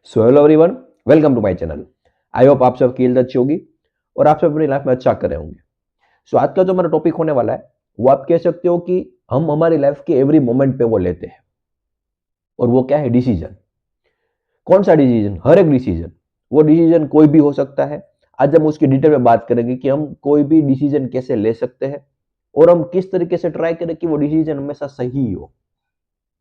So hello everyone, welcome to my channel. I hope आप सबकी health अच्छी होगी और आप सब अपनी लाइफ में अच्छा कर रहे होंगे। सो आज का जो हमारा टॉपिक होने वाला है वो आप कह सकते हो कि हम हमारी लाइफ के एवरी मोमेंट पे वो लेते हैं और वो क्या है? डिसीजन। कौन सा डिसीजन? हर एक डिसीजन। वो डिसीजन कोई भी हो सकता है। आज हम उसकी डिटेल में बात करेंगे कि हम कोई भी डिसीजन कैसे ले सकते हैं और हम किस तरीके से ट्राई करें कि वो डिसीजन हमेशा सही हो।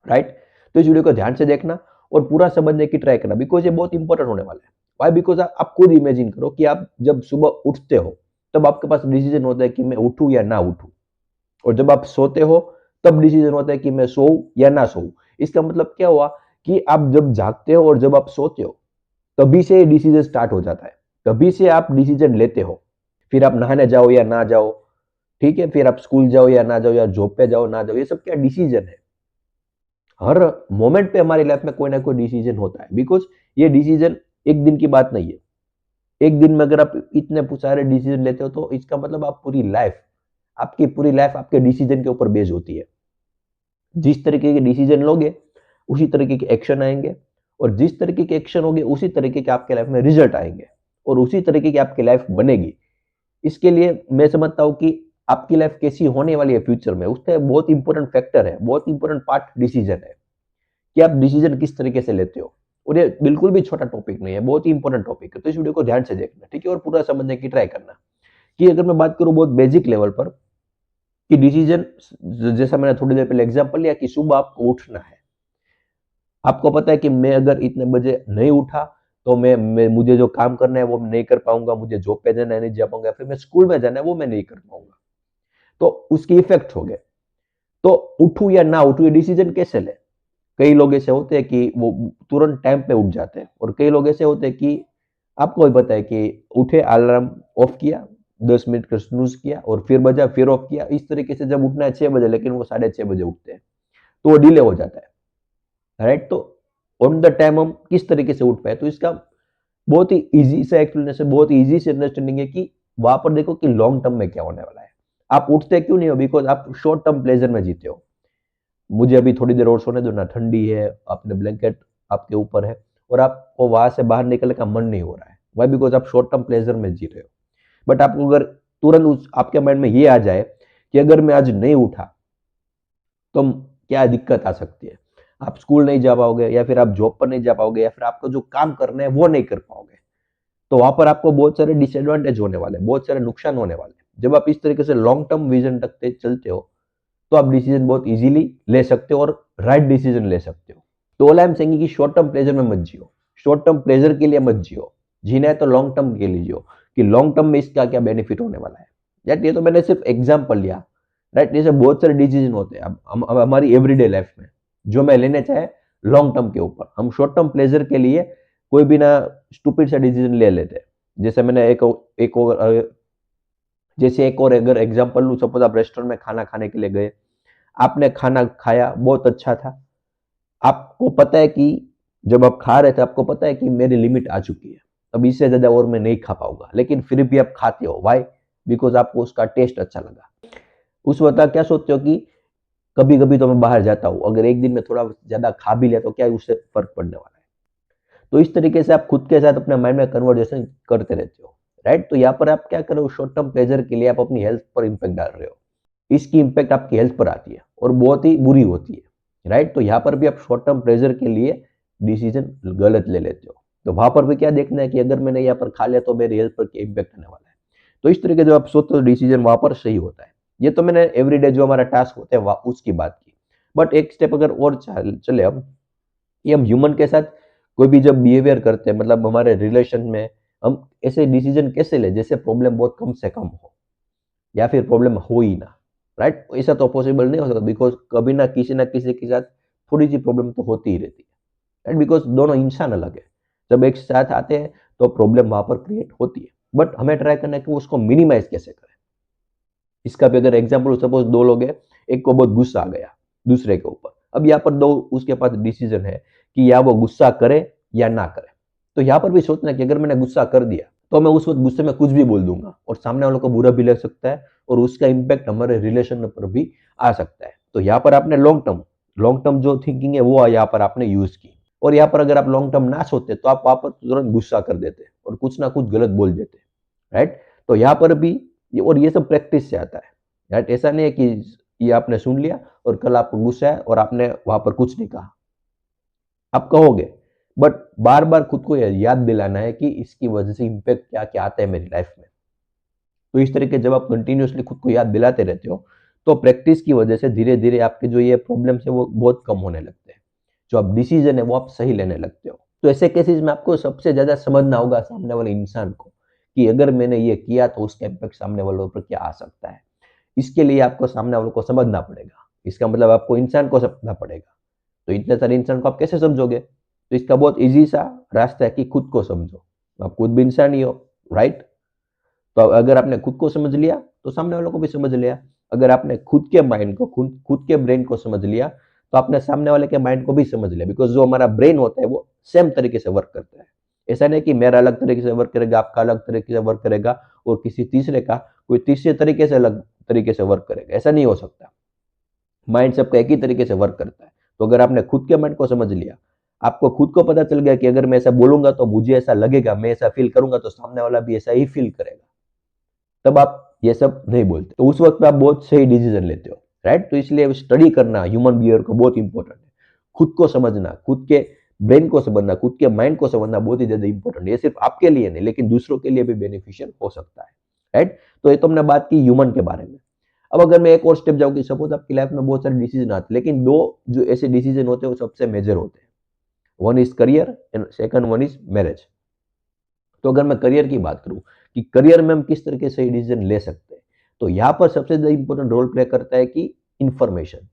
राइट? तो इस वीडियो को ध्यान से देखना और पूरा समझने की ट्राई करना, बिकॉज ये बहुत इंपॉर्टेंट होने वाला है। वाई? बिकॉज आप खुद इमेजिन करो कि आप जब सुबह उठते हो तब आपके पास डिसीजन होता है कि मैं उठूं या ना उठूं, और जब आप सोते हो तब डिसीजन होता है कि मैं सोऊं या ना सोऊं। इसका मतलब क्या हुआ कि आप जब जागते हो और जब आप सोते हो तभी से डिसीजन स्टार्ट हो जाता है, तभी से आप डिसीजन लेते हो। फिर आप नहाने जाओ या ना जाओ, ठीक है, फिर आप स्कूल जाओ या ना जाओ, या जॉब पे जाओ ना जाओ, ये सब क्या डिसीजन है। हर मोमेंट पे हमारी लाइफ में कोई ना कोई डिसीजन होता है, बिकॉज ये डिसीजन एक दिन की बात नहीं है। एक दिन में अगर आप इतने सारे डिसीजन लेते हो तो इसका मतलब आप पूरी लाइफ, आपकी पूरी लाइफ आपके डिसीजन के ऊपर बेस्ड होती है। जिस तरीके के डिसीजन लोगे उसी तरीके के एक्शन आएंगे, और जिस तरीके के एक्शन होंगे उसी तरीके के आपके लाइफ में रिजल्ट आएंगे, और उसी तरीके की आपकी लाइफ बनेगी। इसके लिए मैं समझता हूँ कि आपकी लाइफ कैसी होने वाली है फ्यूचर में, उसका बहुत इंपॉर्टेंट फैक्टर है, बहुत इंपॉर्टेंट पार्ट डिसीजन है कि आप डिसीजन किस तरीके से लेते हो। और ये बिल्कुल भी छोटा टॉपिक नहीं है, बहुत ही इंपॉर्टेंट टॉपिक है। तो इस वीडियो को ध्यान से देखना, ठीक है, और पूरा समझने की ट्राई करना। कि अगर मैं बात करूं बहुत बेसिक लेवल पर कि डिसीजन, जैसा मैंने थोड़ी देर पहले एग्जांपल लिया कि सुबह आपको उठना है। आपको पता है कि मैं अगर इतने बजे नहीं उठा तो मैं मुझे जो काम करना है वो मैं नहीं कर पाऊंगा, मुझे जॉब पे जाना है नहीं जा पाऊंगा, फिर मैं स्कूल में जाना है वो मैं नहीं कर पाऊंगा। तो उसके इफेक्ट हो गए। तो उठूं या ना उठूं, ये डिसीजन कैसे ले? कई लोग ऐसे होते हैं कि वो तुरंत टाइम पे उठ जाते हैं, और कई लोग ऐसे होते हैं कि आपको भी पता है कि उठे, अलार्म ऑफ किया, 10 मिनट का स्नूज किया और फिर बजा, फिर ऑफ किया। इस तरीके से जब उठना है 6 बजे, लेकिन वो 6:30 बजे उठते हैं, तो वो डिले हो जाता है। राइट? तो ऑन द टाइम हम किस तरीके से उठ पाए, तो इसका बहुत ही इजी सा एक्सप्लेनेशन, बहुत ही इजी से अंडरस्टैंडिंग है कि वहां पर देखो कि लॉन्ग टर्म में क्या होने वाला है। आप उठते क्यों नहीं हो? बिकॉज आप शॉर्ट टर्म प्लेजर में जीते हो। मुझे अभी थोड़ी देर और सोने दो ना, ठंडी है, अपने ब्लैंकेट आपके ऊपर है, और आपको वहां से बाहर निकलने का मन नहीं हो रहा है। वाई? बिकॉज आप शॉर्ट टर्म प्लेजर में जी रहे हो। बट आपको अगर तुरंत उस आपके माइंड में ये आ जाए कि अगर मैं आज नहीं उठा तो क्या दिक्कत आ सकती है, आप स्कूल नहीं जा पाओगे, या फिर आप जॉब पर नहीं जा पाओगे, या फिर आपको जो काम करना है वो नहीं कर पाओगे। तो वहां पर आपको बहुत सारे डिसएडवांटेज होने वाले हैं, बहुत सारे नुकसान होने वाले हैं। जब आप इस तरीके से लॉन्ग टर्म विजन रखते चलते हो तो आप डिसीजन बहुत इजीली ले सकते हो और राइट डिसीजन ले सकते हो। तो ऑल आई एम सेइंग कि शॉर्ट टर्म प्लेजर में मत जियो, शॉर्ट टर्म प्लेजर के लिए मत जियो। जीना है तो लॉन्ग टर्म के लिए जियो कि लॉन्ग टर्म में इसका क्या बेनिफिट होने वाला है। यार ये तो मैंने सिर्फ एग्जाम्पल लिया। राइट? जैसे बहुत सारे डिसीजन होते हैं अब हमारी एवरीडे लाइफ में, जो मैं लेने चाहे लॉन्ग टर्म के ऊपर, हम शॉर्ट टर्म प्लेजर के लिए कोई भी ना स्टूपिड सा डिसीजन ले लेते हैं। जैसे मैंने एक और जैसे एक और अगर एग्जांपल लूं, सपोज आप रेस्टोरेंट में खाना खाने के लिए गए, आपने खाना खाया, बहुत अच्छा था। आपको पता है कि जब आप खा रहे थे आपको पता है कि मेरी लिमिट आ चुकी है, अब इससे ज्यादा और मैं नहीं खा पाऊंगा, लेकिन फिर भी आप खाते हो। वाई? बिकॉज आपको उसका टेस्ट अच्छा लगा। उस वक्त आप क्या सोचते हो कि कभी कभी तो मैं बाहर जाता हूँ, अगर एक दिन में थोड़ा ज्यादा खा भी लिया तो क्या उससे फर्क पड़ने वाला है। तो इस तरीके से आप खुद के साथ अपने माइंड में कन्वर्जेशन करते रहते हो। राइट? तो यहाँ पर आप क्या करो, शॉर्ट टर्म प्लेजर के लिए आप अपनी हेल्थ पर इंपैक्ट डाल रहे हो। इसकी इंपैक्ट आपकी हेल्थ पर आती है और बहुत ही बुरी होती है। राइट? तो यहाँ पर भी आप शॉर्ट टर्म प्लेजर के लिए डिसीजन गलत ले लेते हो। तो वहां पर भी क्या देखना है कि अगर मैंने यहाँ पर खा लिया तो मेरी हेल्थ पर क्या इंपैक्ट आने वाला है। तो इस तरीके जो आप सोचते हो डिसीजन वहां पर सही होता है। ये तो मैंने एवरीडे जो हमारा टास्क होता है उसकी बात की। बट एक स्टेप अगर और चले अब, कि हम ह्यूमन के साथ कोई भी जब बिहेवियर करते हैं, मतलब हमारे रिलेशन में, हम ऐसे डिसीजन कैसे ले जैसे प्रॉब्लम बहुत कम से कम हो, या फिर प्रॉब्लम हो ही ना। राइट? ऐसा तो पॉसिबल नहीं हो सकता, बिकॉज कभी ना किसी के साथ थोड़ी सी प्रॉब्लम तो होती ही रहती है। राइट? बिकॉज दोनों इंसान अलग है। जब एक साथ आते हैं तो प्रॉब्लम वहां पर क्रिएट होती है, बट हमें ट्राई करना है कि उसको मिनिमाइज कैसे करें। इसका भी अगर एग्जाम्पल, सपोज दो लोग हैं, एक को बहुत गुस्सा आ गया दूसरे के ऊपर, अब यहाँ पर दो उसके पास डिसीजन है कि या वो गुस्सा करे या ना करे। तो यहाँ पर भी सोचना कि अगर मैंने गुस्सा कर दिया तो मैं उस वक्त गुस्से में कुछ भी बोल दूंगा और सामने वालों को बुरा भी लग सकता है, और उसका इंपैक्ट हमारे रिलेशन पर भी आ सकता है। तो यहाँ पर आपने लॉन्ग टर्म जो थिंकिंग है वो यहाँ पर आपने यूज की। और यहाँ पर अगर आप लॉन्ग टर्म ना सोचते तो आप वहां पर तुरंत गुस्सा कर देते और कुछ ना कुछ गलत बोल देते, राइट। तो यहाँ पर भी और ये सब प्रैक्टिस से आता है, राइट। ऐसा नहीं है कि ये आपने सुन लिया और कल आपको गुस्सा है और आपने वहां पर कुछ नहीं कहा, आप कहोगे, बट बार बार खुद को याद दिलाना है कि इसकी वजह से इम्पैक्ट क्या क्या आता है मेरी लाइफ में। तो इस तरीके जब आप कंटिन्यूअसली खुद को याद दिलाते रहते हो तो प्रैक्टिस की वजह से धीरे धीरे आपके जो ये प्रॉब्लम्स है वो बहुत कम होने लगते हैं, जो आप डिसीजन है वो आप सही लेने लगते हो। तो ऐसे केसेस में आपको सबसे ज्यादा समझना होगा सामने वाले इंसान को कि अगर मैंने ये किया तो उसका इम्पैक्ट सामने वालों पर क्या आ सकता है। इसके लिए आपको सामने वालों को समझना पड़ेगा, इसका मतलब आपको इंसान को समझना पड़ेगा। तो इतने सारे इंसान को आप कैसे समझोगे? तो इसका बहुत इजी सा रास्ता है कि खुद को समझो। आप खुद भी इंसान ही हो, राइट। तो अगर आपने खुद को समझ लिया तो सामने वालों को भी समझ लिया। अगर आपने खुद के माइंड को खुद के ब्रेन को समझ लिया तो आपने सामने वाले के माइंड को भी समझ लिया, बिकॉज जो हमारा ब्रेन होता है वो सेम तरीके से वर्क करता है। ऐसा नहीं कि मेरा अलग तरीके से वर्क करेगा, आपका अलग तरीके से वर्क करेगा और किसी तीसरे का कोई तीसरे तरीके से अलग तरीके से वर्क करेगा, ऐसा नहीं हो सकता। माइंड सबका एक ही तरीके से वर्क करता है। तो अगर आपने खुद के माइंड को समझ लिया, आपको खुद को पता चल गया कि अगर मैं ऐसा बोलूंगा तो मुझे ऐसा लगेगा, मैं ऐसा फील करूंगा तो सामने वाला भी ऐसा ही फील करेगा, तब आप ये सब नहीं बोलते। तो उस वक्त आप बहुत सही डिसीजन लेते हो, राइट। तो इसलिए स्टडी करना ह्यूमन बिहेवियर को बहुत इंपॉर्टेंट है। खुद को समझना, खुद के ब्रेन को समझना, खुद के माइंड को समझना बहुत ही ज्यादा इंपॉर्टेंट है। ये सिर्फ आपके लिए नहीं लेकिन दूसरों के लिए भी बेनिफिशियल हो सकता है, राइट। तो ये तो हमने बात की ह्यूमन के बारे में। अब अगर मैं एक और स्टेप जाऊँ कि सपोज आपकी लाइफ में बहुत सारे डिसीजन आते हैं लेकिन दो जो ऐसे डिसीजन होते हैं वो सबसे मेजर होते हैं। One is career and second one is marriage. तो अगर मैं करियर की बात करूं कि करियर में हम किस तरीके से डिसीजन ले सकते हैं, तो यहाँ पर सबसे ज्यादा इंपॉर्टेंट रोल प्ले करता है कि इंफॉर्मेशन,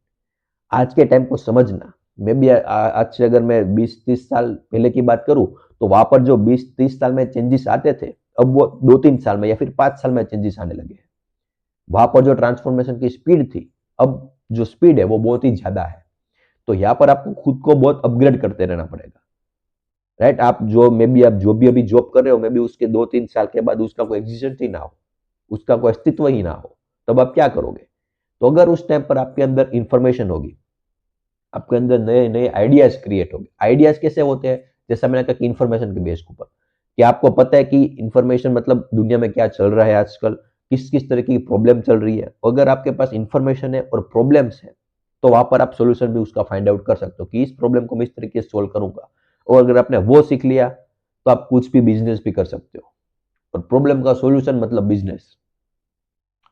आज के टाइम को समझना। मैं भी आज से अगर मैं 20-30 साल पहले की बात करूं तो वहां पर जो 20-30 साल में चेंजेस आते थे अब वो 2-3 साल में या फिर 5 साल में चेंजेस आने लगे हैं। वहां पर जो ट्रांसफॉर्मेशन की स्पीड थी, अब जो स्पीड है वो बहुत ही ज्यादा है। तो यहाँ पर आपको खुद को बहुत अपग्रेड करते रहना पड़ेगा, राइट। आप जो मे बी आप जो भी अभी जॉब कर रहे हो मे बी उसके 2-3 साल के बाद उसका कोई एग्जिस्टेंस ही ना हो, उसका कोई अस्तित्व ही ना हो, तब आप क्या करोगे? तो अगर उस टाइम पर आपके अंदर इंफॉर्मेशन होगी, आपके अंदर नए नए आइडियाज क्रिएट होंगे। आइडियाज कैसे होते हैं? जैसा मैंने कहा कि इंफॉर्मेशन के बेस के ऊपर, कि आपको पता है कि इंफॉर्मेशन मतलब दुनिया में क्या चल रहा है आजकल, किस किस तरह की प्रॉब्लम चल रही है। अगर आपके पास इंफॉर्मेशन है और प्रॉब्लम्स है तो वहां पर आप सोल्यूशन भी उसका फाइंड आउट कर सकते हो कि इस प्रॉब्लम को मैं इस तरीके से सोल्व करूंगा। और अगर आपने वो सीख लिया तो आप कुछ भी बिजनेस भी कर सकते हो। और प्रॉब्लम का सोल्यूशन मतलब बिजनेस,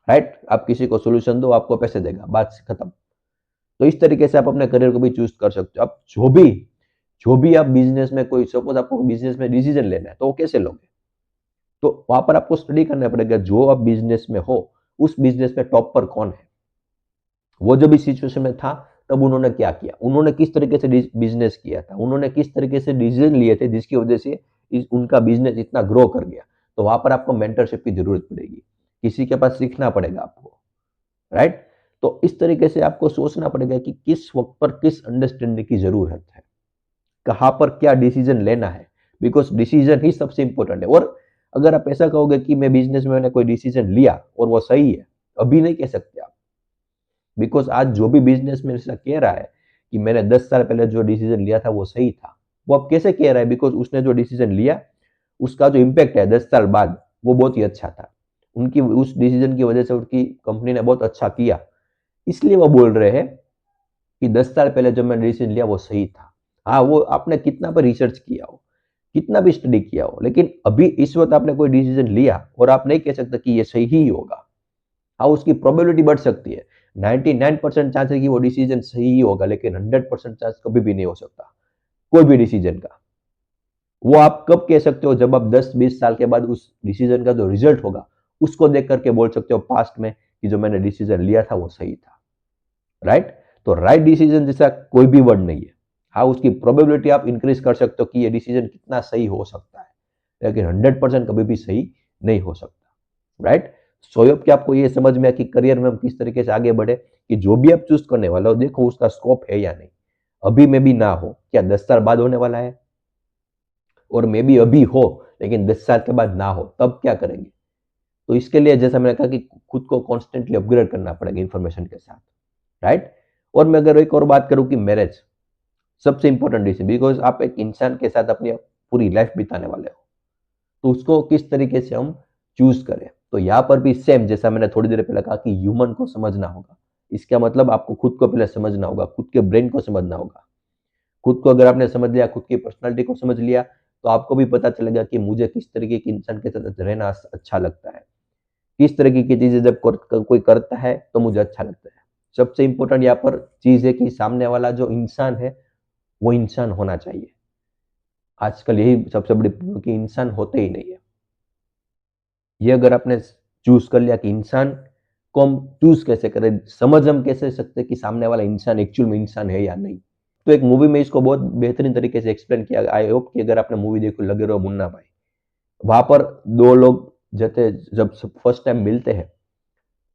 राइट। आप किसी को सोल्यूशन दो, आपको पैसे देगा, बात खत्म। तो इस तरीके से आप अपने करियर को भी चूज कर सकते हो। आप जो भी आप बिजनेस में, कोई सपोज आपको बिजनेस में डिसीजन लेना है तो वो कैसे लोगे? तो वहां पर आपको स्टडी करना पड़ेगा, जो आप बिजनेस में हो उस बिजनेस में टॉप पर कौन है, वो जो भी सिचुएशन में था तब उन्होंने क्या किया, उन्होंने किस तरीके से बिजनेस किया था, उन्होंने किस तरीके से डिसीजन लिए थे जिसकी वजह से उनका बिजनेस इतना ग्रो कर गया। तो वहां पर आपको मेंटरशिप की जरूरत पड़ेगी, किसी के पास सीखना पड़ेगा आपको, राइट। तो इस तरीके से आपको सोचना पड़ेगा कि किस वक्त पर किस अंडरस्टैंडिंग की जरूरत है, कहां पर क्या डिसीजन लेना है, बिकॉज डिसीजन ही सबसे इंपॉर्टेंट है। और अगर आप ऐसा कहोगे कि मैं बिजनेस में मैंने कोई डिसीजन लिया और वो सही है, अभी नहीं कह सकते आप, बिकॉज आज जो भी बिजनेस में ऐसा कह रहा है कि मैंने 10 साल पहले जो डिसीजन लिया था वो सही था, वो अब कैसे कह रहा है? बिकॉज उसने जो डिसीजन लिया उसका जो इम्पैक्ट है 10 साल बाद वो बहुत ही अच्छा था, उनकी उस डिसीजन की वजह से उनकी कंपनी ने बहुत अच्छा किया, इसलिए वो बोल रहे हैं कि 10 साल पहले जब मैंने डिसीजन लिया वो सही था। हाँ, वो आपने कितना पर रिसर्च किया हो, कितना भी स्टडी किया हो, लेकिन अभी इस वक्त आपने कोई डिसीजन लिया और आप नहीं कह सकते कि ये सही ही होगा। हाँ, उसकी प्रोबेबिलिटी बढ़ सकती है, 99% चांस है कि वो डिसीजन सही ही होगा, लेकिन 100% चांस कभी भी नहीं हो सकता कोई भी डिसीजन का। वो आप कब कह सकते हो? जब आप 10-20 साल के बाद उस डिसीजन का जो रिजल्ट होगा उसको देख करके बोल सकते हो पास्ट में कि जो मैंने डिसीजन लिया था वो सही था, राइट। तो राइट डिसीजन जैसा कोई भी वर्ड नहीं है। हाँ, उसकी प्रोबेबिलिटी आप इंक्रीज कर सकते हो कि ये डिसीजन कितना सही हो सकता है, लेकिन 100% कभी भी सही नहीं हो सकता, राइट। सोयब कि आपको ये समझ में आया कि करियर में हम किस तरीके से आगे बढ़े, कि जो भी आप चूज करने वाला हो देखो उसका स्कोप है या नहीं, अभी में भी ना हो, क्या 10 साल बाद होने वाला है, और मे बी अभी हो लेकिन 10 साल के बाद ना हो, तब क्या करेंगे? तो इसके लिए जैसा मैंने कहा कि खुद को कॉन्स्टेंटली अपग्रेड करना पड़ेगा इन्फॉर्मेशन के साथ, राइट। और मैं अगर एक और बात करूं कि मैरिज, सबसे इंपॉर्टेंट डिसीजन, बिकॉज आप एक इंसान के साथ अपनी पूरी लाइफ बिताने वाले हो, तो उसको किस तरीके से हम चूज करें। तो यहाँ पर भी सेम, जैसा मैंने थोड़ी देर पहले कहा कि ह्यूमन को समझना होगा। इसका मतलब आपको खुद को पहले समझना होगा, खुद के ब्रेन को समझना होगा। खुद को अगर आपने समझ लिया, खुद की पर्सनालिटी को समझ लिया, तो आपको भी पता चलेगा कि मुझे किस तरीके के इंसान के साथ रहना अच्छा लगता है, किस तरीके की चीजें जब कोई करता है तो मुझे अच्छा लगता है। सबसे इंपॉर्टेंट यहाँ पर चीज है कि सामने वाला जो इंसान है वो इंसान होना चाहिए। आजकल यही सबसे बड़ी प्रॉब्लम कि इंसान होते ही नहीं है। ये अगर आपने चूज कर लिया कि इंसान को हम चूज कैसे करें, समझ हम कैसे सकते हैं कि सामने वाला इंसान एक्चुअल में इंसान है या नहीं। तो एक मूवी में इसको बहुत बेहतरीन तरीके से एक्सप्लेन किया। आई होप कि अगर आपने मूवी देखी लगे रहो मुन्ना भाई, वहां पर दो लोग जैसे जब फर्स्ट टाइम मिलते हैं,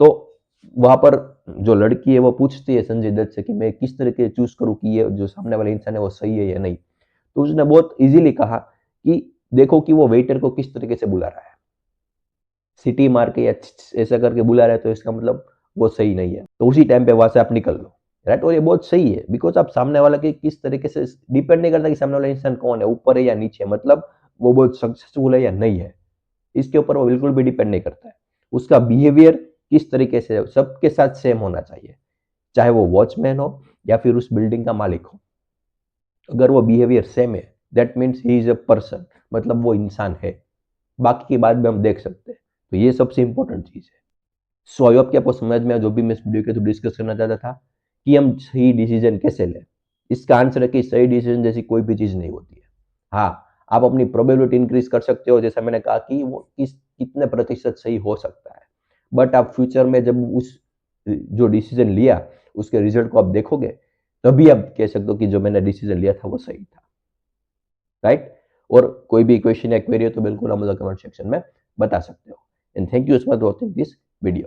तो वहां पर जो लड़की है वो पूछती है संजय दत्त से कि मैं किस तरीके चूज करूं कि ये जो सामने वाला इंसान है वो सही है या नहीं। तो उसने बहुत इजीली कहा कि देखो कि वो वेटर को किस तरीके से बुला रहा है, सिटी मार के या ऐसा करके बुला रहा है, तो इसका मतलब वो सही नहीं है, तो उसी टाइम पे वहां से आप निकल लो। राइट। और ये बहुत सही है, बिकॉज आप सामने वाला के किस तरीके से डिपेंड नहीं करता कि सामने वाला इंसान कौन है, ऊपर है या नीचे, मतलब वो बहुत सक्सेसफुल है या नहीं है, इसके ऊपर वो बिल्कुल भी डिपेंड नहीं करता है। उसका बिहेवियर किस तरीके से सबके साथ सेम होना चाहिए, चाहे वो वॉचमैन हो या फिर उस बिल्डिंग का मालिक हो। अगर वो बिहेवियर सेम है, that means he is a person, मतलब वो इंसान है। बाकी की बात भी हम देख सकते हैं। तो ये सबसे इंपॉर्टेंट चीज है। सो आई होप कि आपको समझ में आया जो भी मैं इस वीडियो के थ्रू डिस्कस करना चाहता था, कि हम सही डिसीजन कैसे लें। इसका आंसर है कि सही डिसीजन जैसी कोई भी चीज नहीं होती है। हाँ, आप अपनी प्रोबेबिलिटी इंक्रीज कर सकते हो, जैसा मैंने कहा कि वो कितने प्रतिशत सही हो सकता है। बट आप फ्यूचर में जब उस जो डिसीजन लिया उसके रिजल्ट को आप देखोगे, तभी आप कह सकते हो कि जो मैंने डिसीजन लिया था वो सही था। राइट। और कोई भी क्वेश्चन या क्वेरी हो तो बिल्कुल हम लोग कमेंट सेक्शन में बता सकते हो। And thank you so much for watching this video.